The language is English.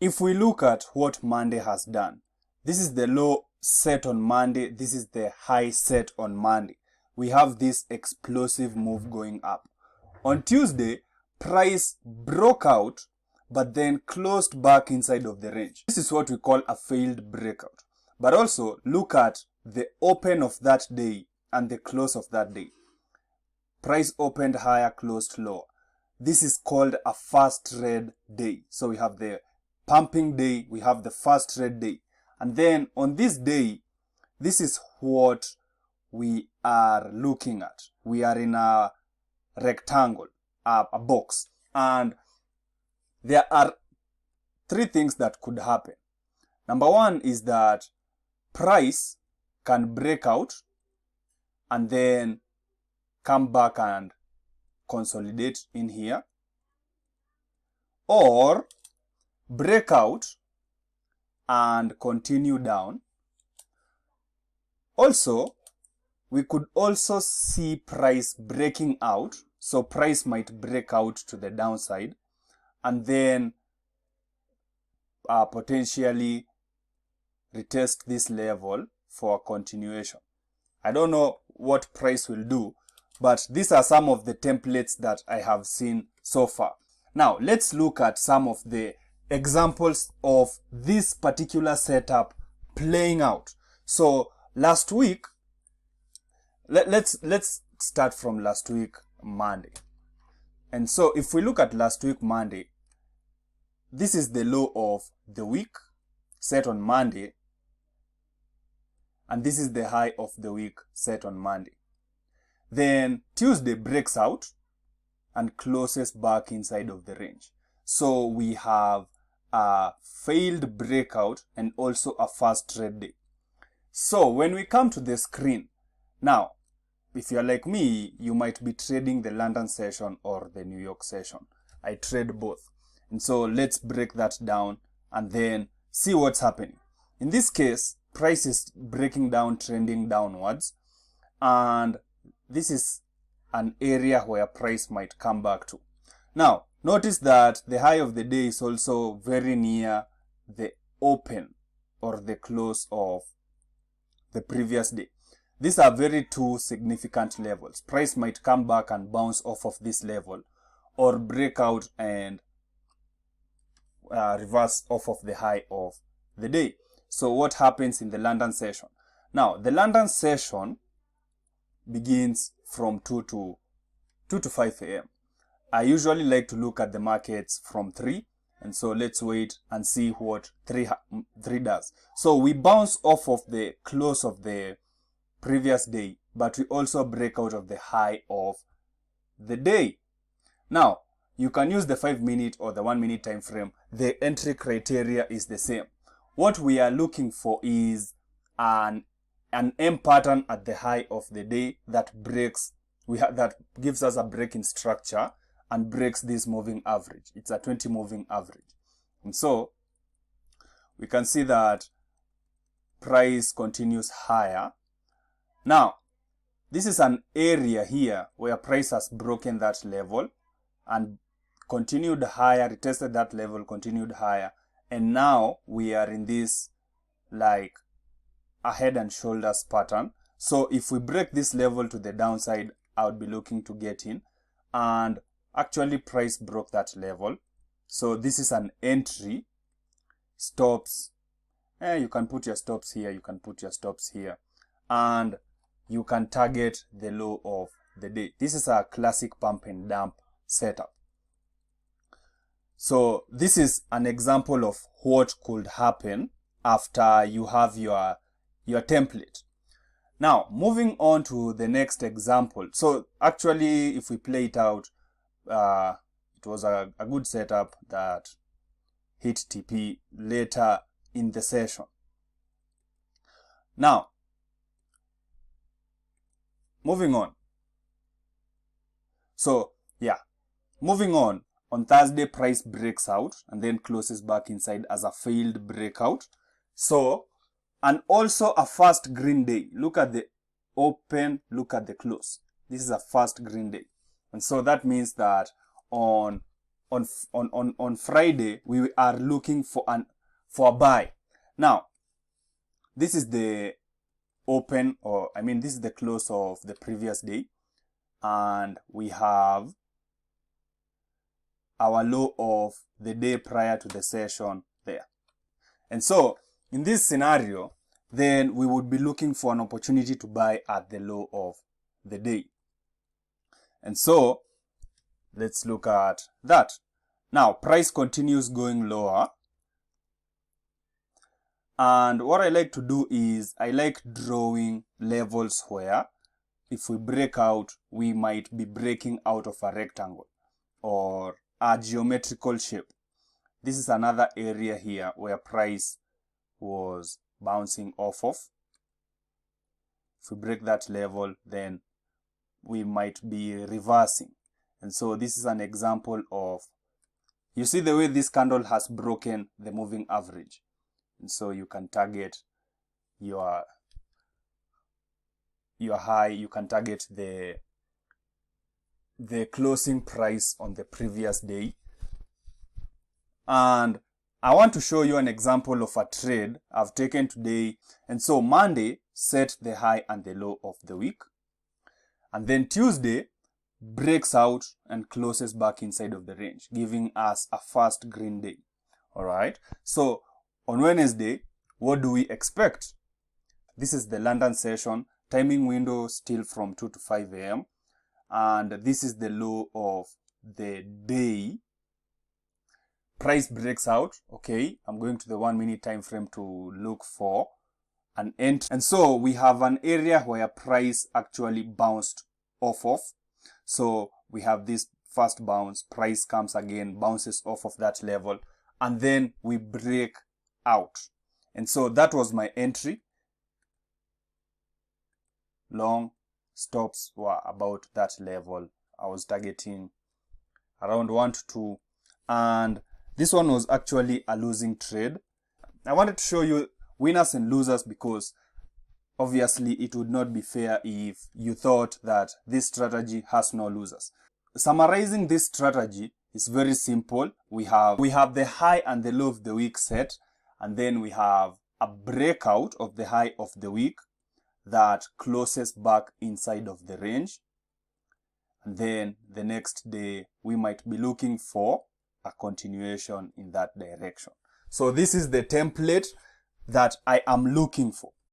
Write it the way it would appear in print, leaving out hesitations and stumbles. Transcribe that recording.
if we look at what Monday has done, this is the low set on Monday, this is the high set on Monday. We have this explosive move going up. On Tuesday, price broke out but then closed back inside of the range. This is what we call a failed breakout. But also look at the open of that day and the close of that day. Price opened higher, closed lower. This is called a fast red day. So we have the pumping day, we have the fast red day. And then on this day, this is what we are looking at. We are in a rectangle, a box. And there are three things that could happen. Number one is that price can break out and then come back and consolidate in here, or break out and continue down. Also, we could also see price breaking out. So price might break out to the downside and then potentially retest this level for continuation. I don't know what price will do, but these are some of the templates that I have seen so far. Now, let's look at some of the examples of this particular setup playing out. So last week, let's start from last week, Monday. And so if we look at last week, Monday, this is the low of the week set on Monday. And this is the high of the week set on Monday. Then Tuesday breaks out and closes back inside of the range. So we have a failed breakout and also a fast trade day. So when we come to the screen, now, if you're like me, you might be trading the London session or the New York session. I trade both. And so let's break that down and then see what's happening. In this case, price is breaking down, trending downwards. And this is an area where price might come back to. Now, notice that the high of the day is also very near the open or the close of the previous day. These are very two significant levels. Price might come back and bounce off of this level or break out and reverse off of the high of the day. So what happens in the London session? Now, the London session begins from 2 to 5 a.m. I usually like to look at the markets from 3. And so let's wait and see what 3 does. So we bounce off of the close of the previous day, but we also break out of the high of the day. Now, you can use the 5-minute or the 1-minute time frame. The entry criteria is the same. What we are looking for is an M pattern at the high of the day that breaks, that gives us a break in structure and breaks this moving average. It's a 20 moving average. And so we can see that price continues higher. Now, this is an area here where price has broken that level and continued higher, retested that level, continued higher. And now we are in this like a head and shoulders pattern. So if we break this level to the downside, I would be looking to get in. And actually price broke that level. So this is an entry. Stops. You can put your stops here. You can put your stops here. And you can target the low of the day. This is a classic pump and dump setup. So this is an example of what could happen after you have your template. Now, moving on to the next example. So actually, if we play it out, it was a good setup that hit TP later in the session. Now, moving on. So, yeah, moving on. On Thursday, price breaks out and then closes back inside as a failed breakout. So, and also a fast green day. Look at the open, look at the close. This is a fast green day. And so that means that on on Friday, we are looking for a buy. Now, this is the open, or I mean, this is the close of the previous day, and we have our low of the day prior to the session there. And so in this scenario, then we would be looking for an opportunity to buy at the low of the day. And so let's look at that. Now, price continues going lower. And what I like to do is I like drawing levels where if we break out, we might be breaking out of a rectangle or a geometrical shape. This is another area here where price was bouncing off of. If we break that level, then we might be reversing. And so this is an example of, you see the way this candle has broken the moving average. And so you can target your high, you can target the closing price on the previous day. And I want to show you an example of a trade I've taken today. And so Monday set the high and the low of the week. And then Tuesday breaks out and closes back inside of the range, giving us a first green day. All right. So on Wednesday, what do we expect? This is the London session. Timing window still from 2 to 5 a.m. And this is the low of the day. Price breaks out. Okay, I'm going to the 1 minute time frame to look for an entry. And so we have an area where price actually bounced off of. So we have this first bounce, price comes again, bounces off of that level, and then we break out. And so that was my entry. Long stops were about that level. I was targeting around 1 to 2, and this one was actually a losing trade. I wanted to show you winners and losers because obviously it would not be fair if you thought that this strategy has no losers. Summarizing this strategy is very simple. We have the high and the low of the week set, and then we have a breakout of the high of the week that closes back inside of the range. And then the next day we might be looking for a continuation in that direction. So this is the template that I am looking for.